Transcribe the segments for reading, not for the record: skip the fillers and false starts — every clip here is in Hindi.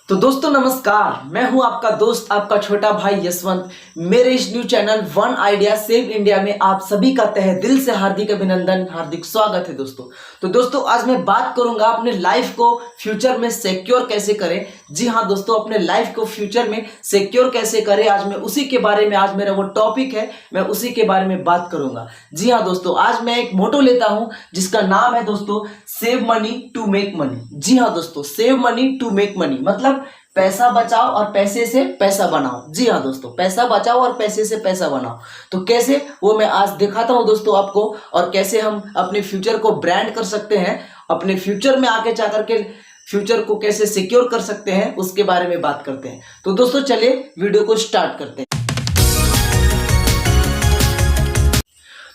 तो दोस्तों नमस्कार, मैं हूं आपका दोस्त आपका छोटा भाई यशवंत। मेरे इस new channel one idea save India में आप सभी का तहे दिल से हार्दिक अभिनंदन, हार्दिक स्वागत है दोस्तों। तो दोस्तों आज मैं बात करूंगा अपने लाइफ को फ्यूचर में सिक्योर कैसे करें। जी हाँ दोस्तों, अपने लाइफ को फ्यूचर में सिक्योर कैसे करें, आज मैं उसी के बारे में, आज मेरा वो टॉपिक है, मैं उसी के बारे में बात करूंगा। जी हाँ दोस्तों, आज मैं एक मोटो लेता हूं जिसका नाम है दोस्तों save money to make money. जी हाँ दोस्तों, save money to make money मतलब पैसा बचाओ और पैसे से पैसा बनाओ। जी हाँ दोस्तों, पैसा बचाओ और पैसे से पैसा बनाओ। तो कैसे, वो मैं आज दिखाता हूं दोस्तों आपको, और कैसे हम अपने फ्यूचर को ब्रांड कर सकते हैं, अपने फ्यूचर में आगे जाकर के फ्यूचर को कैसे सिक्योर कर सकते हैं, उसके बारे में बात करते हैं। तो दोस्तों चलिए वीडियो को स्टार्ट करते हैं।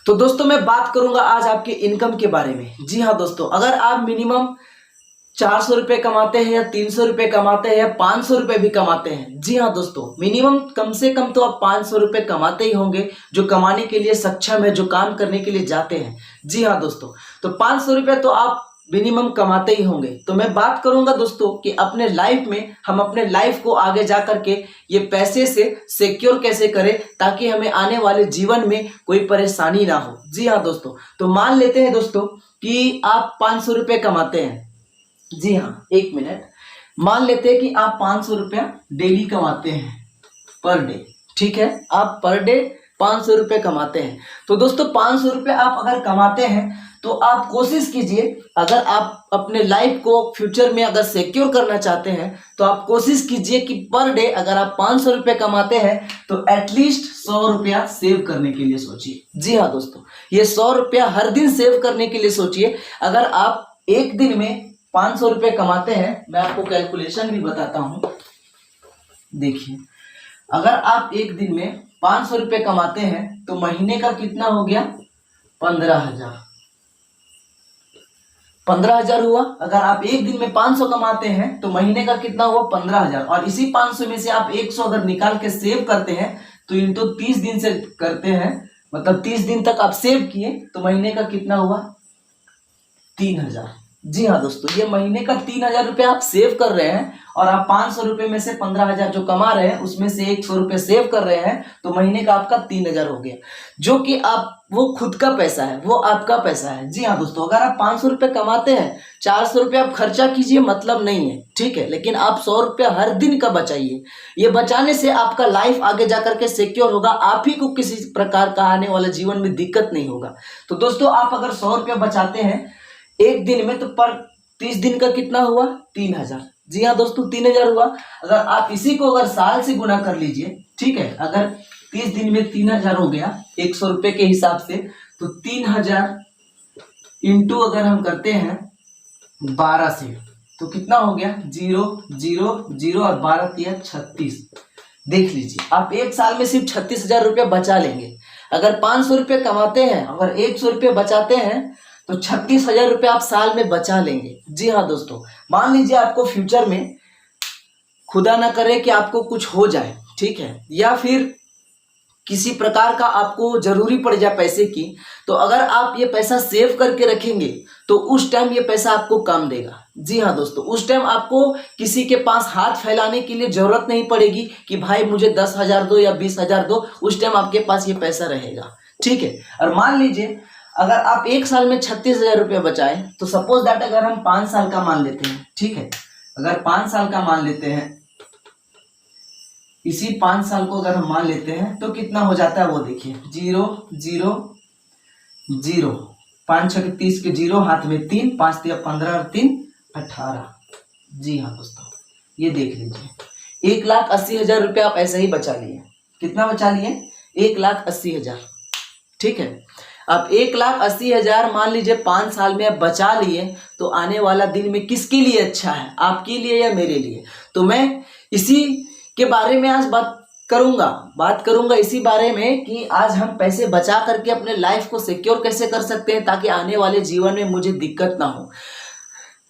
तो दोस्तों मैं बात करूंगा आज आपके इनकम के बारे में। जी हाँ दोस्तों, अगर आप मिनिमम 400 रुपए कमाते हैं या 300 रुपए कमाते हैं या 500 रुपए भी कमाते हैं, जी हाँ दोस्तों, मिनिमम कम से कम तो आप 500 रुपए कमाते ही होंगे, जो कमाने के लिए सक्षम है, जो काम करने के लिए जाते हैं। जी हाँ दोस्तों, तो 500 रुपए तो आप मिनिमम कमाते ही होंगे। तो मैं बात करूंगा दोस्तों कि अपने लाइफ में हम अपने लाइफ को आगे जा करके ये पैसे से सिक्योर कैसे करें, ताकि हमें आने वाले जीवन में कोई परेशानी ना हो। जी हाँ दोस्तों, तो मान लेते हैं दोस्तों कि आप 500 रुपए कमाते हैं। जी हाँ, एक मिनट, मान लेते हैं कि आप 500 रुपया डेली कमाते हैं पर डे। ठीक है, आप पर डे 500 रुपये कमाते हैं। तो दोस्तों 500 रुपये आप अगर कमाते हैं तो आप कोशिश कीजिए, अगर आप अपने लाइफ को फ्यूचर में अगर सिक्योर करना चाहते हैं तो आप कोशिश कीजिए कि पर डे अगर आप 500 रुपये कमाते हैं तो एटलीस्ट 100 रुपया सेव करने के लिए सोचिए। जी हाँ दोस्तों, ये 100 रुपया हर दिन सेव करने के लिए सोचिए। अगर आप एक दिन में 500 रुपये कमाते हैं, मैं आपको कैलकुलेशन भी बताता हूं। देखिए, अगर आप एक दिन में 500 रुपये कमाते हैं तो महीने का कितना हो गया? 15,000। 15,000 हुआ। अगर आप एक दिन में 500 कमाते हैं तो महीने का कितना हुआ? 15,000। और इसी 500 में से आप 100 अगर निकाल के सेव करते हैं तो इनको 30 दिन से करते हैं, मतलब 30 दिन तक आप सेव किए तो महीने का कितना हुआ? 3,000। जी हाँ दोस्तों, ये महीने का 3,000 रुपये आप सेव कर रहे हैं, और आप 500 रुपये में से 15,000 जो कमा रहे हैं उसमें से 100 रुपये सेव कर रहे हैं, तो महीने का आपका 3,000 हो गया, जो कि आप वो खुद का पैसा है, वो आपका पैसा है। जी हाँ दोस्तों, अगर आप 500 रुपये कमाते हैं, 400 रुपये आप खर्चा कीजिए, मतलब नहीं है, ठीक है, लेकिन आप 100 रुपये हर दिन का बचाइए। ये बचाने से आपका लाइफ आगे जाकर के सिक्योर होगा, आप ही को किसी प्रकार का आने वाला जीवन में दिक्कत नहीं होगा। तो दोस्तों आप अगर 100 रुपये बचाते हैं एक दिन में, तो पर 30 दिन का कितना हुआ? 3,000। जी हाँ दोस्तों, 3,000 हुआ। अगर आप इसी को अगर साल से गुना कर लीजिए, ठीक है, अगर 30 दिन में 3,000 हो गया 100 रुपये के हिसाब से, तो 3,000 इंटू अगर हम करते हैं 12 से, तो कितना हो गया? 0 0 0 और 12 दिया 36। देख लीजिए, आप एक साल में सिर्फ 36,000 रुपये बचा लेंगे। अगर 500 रुपये कमाते हैं, अगर 100 रुपये बचाते हैं तो 36,000 रुपये आप साल में बचा लेंगे। जी हाँ दोस्तों, मान लीजिए आपको फ्यूचर में, खुदा ना करे कि आपको कुछ हो जाए, ठीक है, या फिर किसी प्रकार का आपको जरूरी पड़ जाए पैसे की, तो अगर आप ये पैसा सेव करके रखेंगे तो उस टाइम ये पैसा आपको काम देगा। जी हाँ दोस्तों, उस टाइम आपको किसी के पास हाथ फैलाने के लिए जरूरत नहीं पड़ेगी कि भाई मुझे 10,000 दो या 20,000 दो, उस टाइम आपके पास ये पैसा रहेगा, ठीक है। और मान लीजिए अगर आप एक साल में 36,000 रुपये बचाएं, तो सपोज दैट अगर हम 5 साल का मान लेते हैं, ठीक है, अगर 5 साल का मान लेते हैं, इसी 5 साल को अगर हम मान लेते हैं तो कितना हो जाता है वो देखिए, 0 0 0, 5 6 30 के 0, हाथ में 3, 5 3 15 और 3 18। जी हाँ दोस्तों, ये देख लीजिए, 1,80,000 रुपये आप ऐसे ही बचा लिए। कितना बचा लिए? 1,80,000, ठीक है। अब 1,80,000 मान लीजिए 5 साल में आप बचा लिए, तो आने वाला दिन में किसके लिए अच्छा है, आपके लिए या मेरे लिए? तो मैं इसी के बारे में आज बात करूंगा इसी बारे में कि आज हम पैसे बचा करके अपने लाइफ को सिक्योर कैसे कर सकते हैं, ताकि आने वाले जीवन में मुझे दिक्कत ना हो।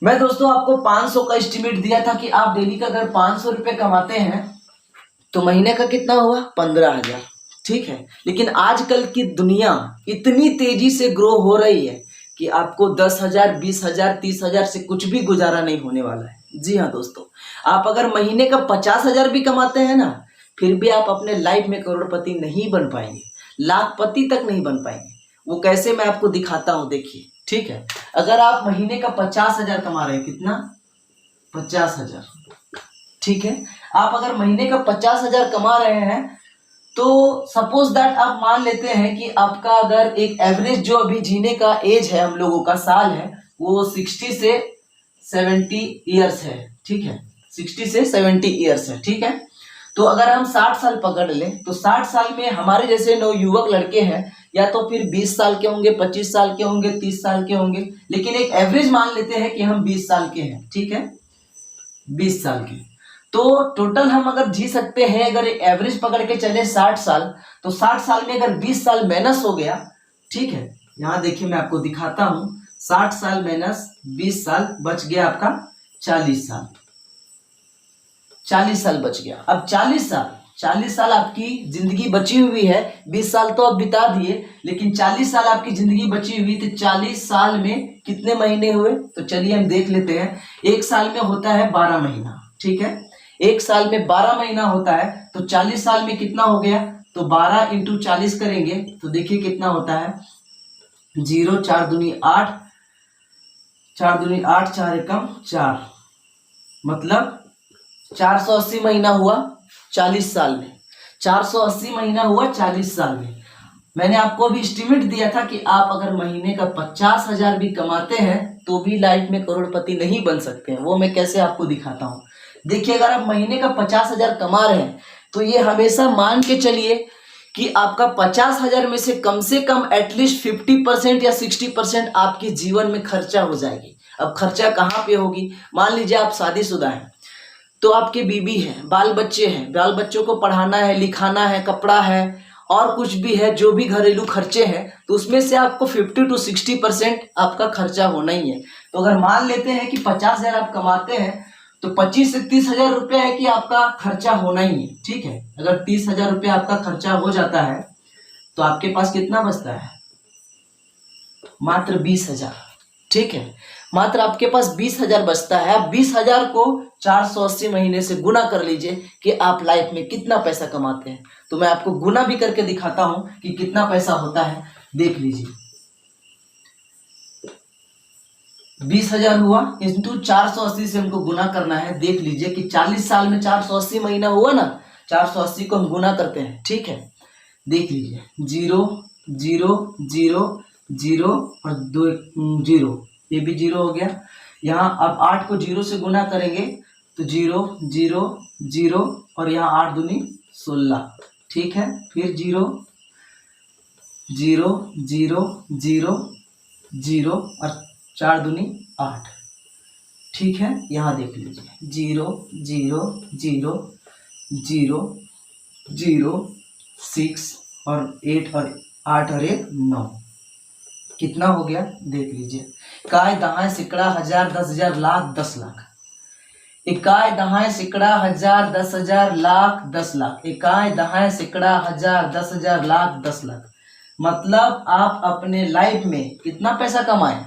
मैं दोस्तों आपको 500 का एस्टिमेट दिया था कि आप डेली का अगर 500 रुपये कमाते हैं तो महीने का कितना हुआ? 15,000, ठीक है। लेकिन आजकल की दुनिया इतनी तेजी से ग्रो हो रही है कि आपको 10,000 20,000 30,000 से कुछ भी गुजारा नहीं होने वाला है। जी हाँ दोस्तों, आप अगर महीने का 50,000 भी कमाते हैं ना, फिर भी आप अपने लाइफ में करोड़पति नहीं बन पाएंगे, लाखपति तक नहीं बन पाएंगे। वो कैसे, मैं आपको दिखाता हूँ, देखिए। ठीक है, अगर आप महीने का 50,000 कमा रहे हैं, कितना, 50,000, ठीक है, आप अगर महीने का 50,000 कमा रहे हैं, तो सपोज दैट आप मान लेते हैं कि आपका अगर एक एवरेज जो अभी जीने का एज है, हम लोगों का साल है, वो 60 से 70 ईयर्स है। ठीक है, 60 से 70 ईयर्स है। ठीक है, तो अगर हम 60 साल पकड़ लें, तो 60 साल में हमारे जैसे नवयुवक लड़के हैं, या तो फिर 20 साल के होंगे, 25 साल के होंगे, 30 साल के होंगे, लेकिन एक एवरेज मान लेते हैं कि हम 20 साल के हैं। ठीक है, 20 साल के, तो टोटल हम अगर जी सकते हैं, अगर एक एवरेज पकड़ के चले 60 साल, तो 60 साल में अगर 20 साल माइनस हो गया, ठीक है, यहां देखिए मैं आपको दिखाता हूं, 60 साल माइनस 20 साल, बच गया आपका 40 साल। 40 साल बच गया। अब 40 साल आपकी जिंदगी बची हुई है। 20 साल तो आप बिता दिए, लेकिन 40 साल आपकी जिंदगी बची हुई, तो 40 साल में कितने महीने हुए, तो चलिए हम देख लेते हैं। एक साल में होता है 12 महीना। ठीक है, एक साल में 12 महीना होता है, तो 40 साल में कितना हो गया, तो 12 इंटू 40 करेंगे तो देखिए कितना होता है, 0, 4 दूनी 8, 4 दूनी 8, 4 एकम 4, मतलब 480 महीना हुआ 40 साल में। 480 महीना हुआ 40 साल में। मैंने आपको अभी एस्टिमेट दिया था कि आप अगर महीने का 50,000 भी कमाते हैं, तो भी लाइफ में करोड़पति नहीं बन सकते हैं। वो मैं कैसे आपको दिखाता हूँ। देखिए, अगर आप महीने का 50,000 कमा रहे हैं, तो ये हमेशा मान के चलिए कि आपका 50,000 में से कम एटलीस्ट 50% या 60% आपके जीवन में खर्चा हो जाएगी। अब खर्चा कहाँ पे होगी, मान लीजिए आप शादीशुदा हैं, तो आपके बीबी है, बाल बच्चे हैं, बाल बच्चों को पढ़ाना है, लिखाना है, कपड़ा है, और कुछ भी है, जो भी घरेलू खर्चे हैं, तो उसमें से आपको 50 to 60% आपका खर्चा होना ही है। तो अगर मान लेते हैं कि 50,000 आप कमाते हैं, तो 25 से 30,000 रुपया है कि आपका खर्चा होना ही है। ठीक है, अगर 30,000 रुपया आपका खर्चा हो जाता है, तो आपके पास कितना बचता है, मात्र 20,000। ठीक है, मात्र आपके पास 20,000 बचता है। आप 20,000 को 480 महीने से गुना कर लीजिए कि आप लाइफ में कितना पैसा कमाते हैं। तो मैं आपको गुना भी करके दिखाता हूं कि कितना पैसा होता है, देख लीजिए। 20,000 हुआ इंटू 480 से हमको गुना करना है। देख लीजिए कि 40 साल में 480 महीना हुआ ना, 480 को हम गुना करते हैं। ठीक है, देख लीजिए, 0 0 0 0 और 2 0, ये भी 0 हो गया। यहाँ अब 8 को 0 से गुना करेंगे तो 0 0 0 और यहाँ 8 दूनी 16। ठीक है, फिर 0 0 0 0 0 और 4 दूनी 8। ठीक है, यहाँ देख लीजिए, 0 0 0 0 0 6 और 8 और 8 और 1 9, कितना हो गया देख लीजिए। इकाई दहाई सिकड़ा हजार 10,000 लाख 10 लाख। इकाई दहाई सिकड़ा हजार 10,000 लाख 10 लाख। इकाई दहाई सिकड़ा हजार 10,000 लाख 10 लाख। मतलब आप अपने लाइफ में कितना पैसा कमाए,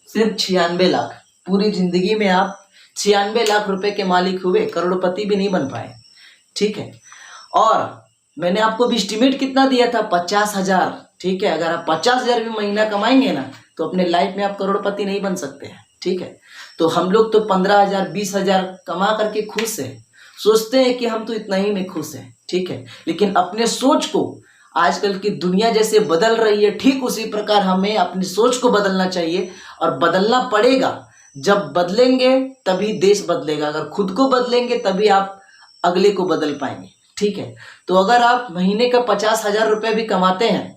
सिर्फ 96 लाख। पूरी जिंदगी में आप 96 लाख रुपए के मालिक हुए, करोड़पति भी नहीं बन पाए। ठीक है, और मैंने आपको भी एस्टिमेट कितना दिया था, 50,000। ठीक है, अगर आप 50,000 भी महीना कमाएंगे ना, तो अपने लाइफ में आप करोड़पति नहीं बन सकते हैं। ठीक है, तो हम लोग तो 15,000 20,000 कमा करके खुश है, सोचते हैं कि हम तो इतना ही में खुश हैं। ठीक है, लेकिन अपने सोच को, आजकल की दुनिया जैसे बदल रही है, ठीक उसी प्रकार हमें अपनी सोच को बदलना चाहिए, और बदलना पड़ेगा। जब बदलेंगे तभी देश बदलेगा। अगर खुद को बदलेंगे तभी आप अगले को बदल पाएंगे। ठीक है, तो अगर आप महीने का 50,000 रुपये भी कमाते हैं,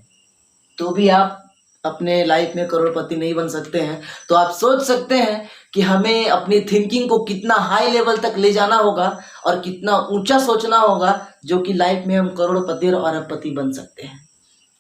तो भी आप अपने लाइफ में करोड़पति नहीं बन सकते हैं। तो आप सोच सकते हैं कि हमें अपनी थिंकिंग को कितना हाई लेवल तक ले जाना होगा और कितना ऊंचा सोचना होगा, जो कि लाइफ में हम करोड़पति और अरबपति बन सकते हैं।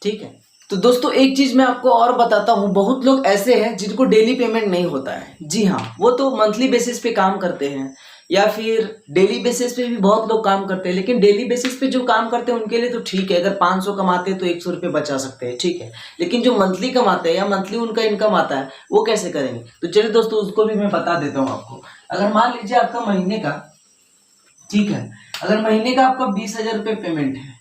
ठीक है, तो दोस्तों एक चीज मैं आपको और बताता हूँ, बहुत लोग ऐसे हैं जिनको डेली पेमेंट नहीं होता है। जी हाँ, वो तो मंथली बेसिस पे काम करते हैं, या फिर डेली बेसिस पे भी बहुत लोग काम करते हैं, लेकिन डेली बेसिस पे जो काम करते हैं उनके लिए तो ठीक है, अगर 500 कमाते हैं तो 100 रुपये बचा सकते हैं, ठीक है। लेकिन जो मंथली कमाते हैं या मंथली उनका इनकम आता है वो कैसे करेंगे? तो चलिए दोस्तों उसको भी मैं बता देता हूँ आपको। अगर मान लीजिए आपका महीने का, ठीक है, अगर महीने का आपका 20,000 रुपये पेमेंट है,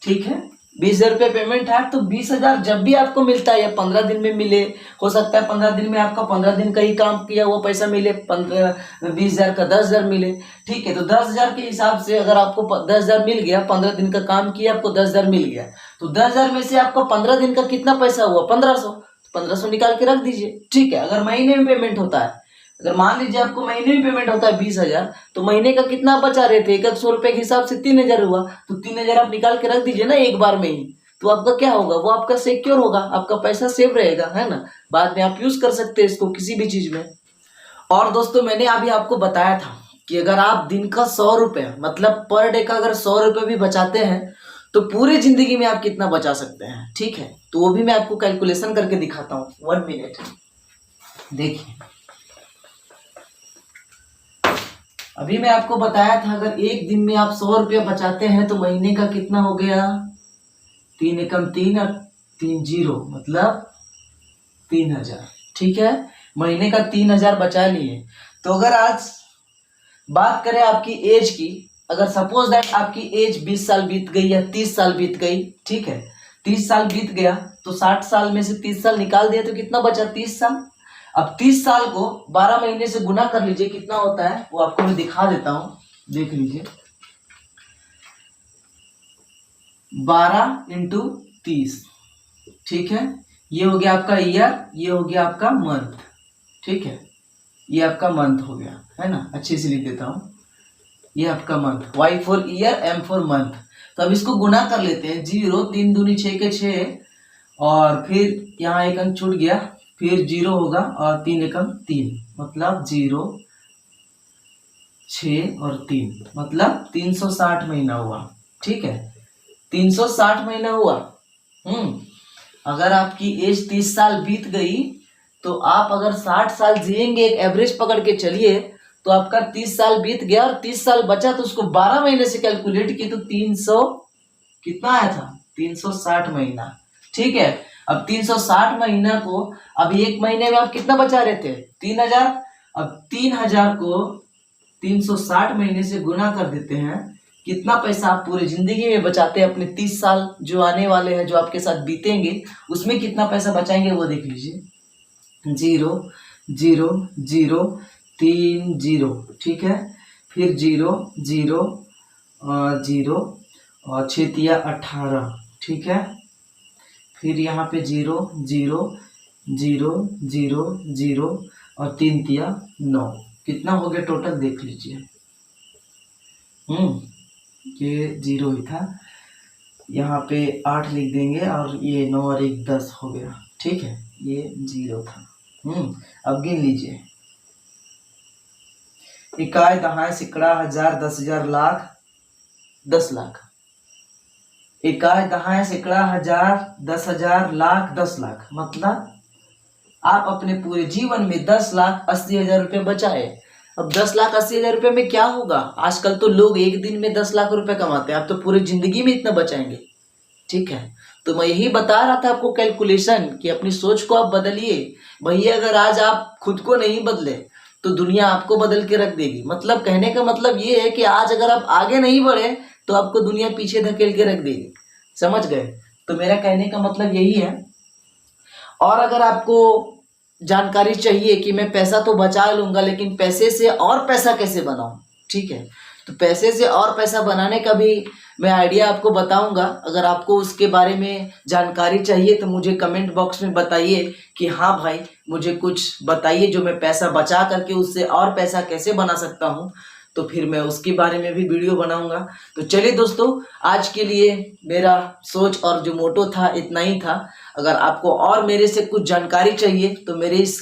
ठीक है, 20,000 रुपये पेमेंट है, तो 20,000 जब भी आपको मिलता है या 15 दिन में मिले, हो सकता है 15 दिन में आपका 15 दिन का ही काम किया वो पैसा मिले, 20,000 का 10,000 मिले, ठीक है। तो 10,000 के हिसाब से अगर आपको 10,000 मिल गया, 15 दिन का काम किया, आपको 10,000 मिल गया, तो 10,000 में से आपको 15 दिन का कितना पैसा हुआ? 1500, तो 1500 निकाल के रख दीजिए, ठीक है। अगर महीने में पेमेंट होता है, अगर मान लीजिए आपको महीने में पेमेंट होता है 20,000, तो महीने का कितना बचा रहे थे? 100 रुपए के हिसाब से 3,000 हुआ, तो 3,000 आप निकाल के रख दीजिए ना एक बार में ही, तो आपका क्या होगा? वो आपका सिक्योर होगा, आपका पैसा सेव रहेगा, है ना। बाद में आप यूज कर सकते हैं इसको किसी भी चीज में। और दोस्तों मैंने अभी आपको बताया था कि अगर आप दिन का 100 रुपये, मतलब पर डे का अगर 100 रुपये भी बचाते हैं तो पूरी जिंदगी में आप कितना बचा सकते हैं, ठीक है। तो वो भी मैं आपको कैलकुलेशन करके दिखाता हूँ, 1 मिनट। देखिए अभी मैं आपको बताया था अगर एक दिन में आप 100 रुपये बचाते हैं तो महीने का कितना हो गया? 3 एकम 3 और 3 0 मतलब 3,000, ठीक है। महीने का 3,000 बचा लिए। तो अगर आज बात करें आपकी एज की, अगर सपोज दैट आपकी एज 20 साल बीत गई या 30 साल बीत गई, ठीक है, 30 साल बीत गया, तो 60 साल में से 30 साल निकाल दिया तो कितना बचा? 30 साल। अब 30 साल को 12 महीने से गुना कर लीजिए, कितना होता है वो आपको मैं दिखा देता हूं, देख लीजिए। 12 इंटू 30, ठीक है, ये हो गया आपका ईयर, ये हो गया आपका मंथ, ठीक है, ये आपका मंथ हो गया, है ना। अच्छे से लिख देता हूं, ये आपका month, Y for year, M for month. तो अब इसको गुना कर लेते हैं, 0 3 दूनी 6 के 6, और फिर यहाँ एक अंक छूट गया, फिर 0 होगा और 3 एकम 3, मतलब 0 6 और 3, मतलब 360 महीना हुआ, ठीक है, 360 महीना हुआ। अगर आपकी एज 30 साल बीत गई तो आप अगर 60 साल जिएंगे, एक एवरेज पकड़ के चलिए, तो आपका 30 साल बीत गया और 30 साल बचा, तो उसको 12 महीने से कैलकुलेट किए तो 300 कितना आया था? 360 महीना, ठीक है। अब 360 महीना को अब एक महीने में आप कितना बचा रहे थे? 3,000। अब 3,000 को 360 महीने से गुना कर देते हैं, कितना पैसा आप पूरी जिंदगी में बचाते हैं? अपने 30 साल जो आने वाले हैं, जो आपके साथ बीतेंगे, उसमें कितना पैसा बचाएंगे वो देख लीजिए। 0 0 0 3 0, ठीक है, फिर 0 0 0 और 6 तिया 18, ठीक है, फिर यहाँ पे 0 0 0 0 0 और 3 तिया 9, कितना हो गया टोटल देख लीजिए। ये 0 ही था, यहाँ पे 8 लिख देंगे और ये 9 और 1 10 हो गया, ठीक है, ये 0 था। अब गिन लीजिए, इकाई दहाई सिकड़ा हजार 10,000 लाख 10 लाख, इकाई दहाई सिकड़ा हजार 10,000 लाख 10 लाख, मतलब आप अपने पूरे जीवन में 10,80,000 रुपये बचाए। अब 10,80,000 रुपये में क्या होगा? आजकल तो लोग एक दिन में 10 लाख रुपए कमाते हैं, आप तो पूरी जिंदगी में इतना बचाएंगे, ठीक है। तो मैं यही बता रहा था आपको कैलकुलेशन, कि अपनी सोच को आप बदलिए। भैया अगर आज आप खुद को नहीं बदले तो दुनिया आपको बदल के रख देगी। मतलब कहने का मतलब ये है कि आज अगर आप आगे नहीं बढ़े तो आपको दुनिया पीछे धकेल के रख देगी, समझ गए? तो मेरा कहने का मतलब यही है। और अगर आपको जानकारी चाहिए कि मैं पैसा तो बचा लूंगा लेकिन पैसे से और पैसा कैसे बनाऊं, ठीक है, तो पैसे से और पैसा बनाने का भी मैं आइडिया आपको बताऊंगा। अगर आपको उसके बारे में जानकारी चाहिए तो मुझे कमेंट बॉक्स में बताइए कि हाँ भाई मुझे कुछ बताइए, जो मैं पैसा बचा करके उससे और पैसा कैसे बना सकता हूँ, तो फिर मैं उसके बारे में भी वीडियो बनाऊंगा। तो चलिए दोस्तों, आज के लिए मेरा सोच और जो मोटो था इतना ही था। अगर आपको और मेरे से कुछ जानकारी चाहिए तो मेरे इस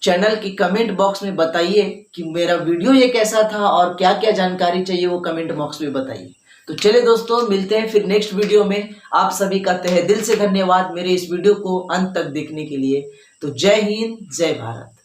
चैनल की कमेंट बॉक्स में बताइए कि मेरा वीडियो ये कैसा था और क्या क्या जानकारी चाहिए, वो कमेंट बॉक्स में बताइए। तो चलिए दोस्तों, मिलते हैं फिर नेक्स्ट वीडियो में। आप सभी का तहे दिल से धन्यवाद मेरे इस वीडियो को अंत तक देखने के लिए। तो जय हिंद, जय भारत।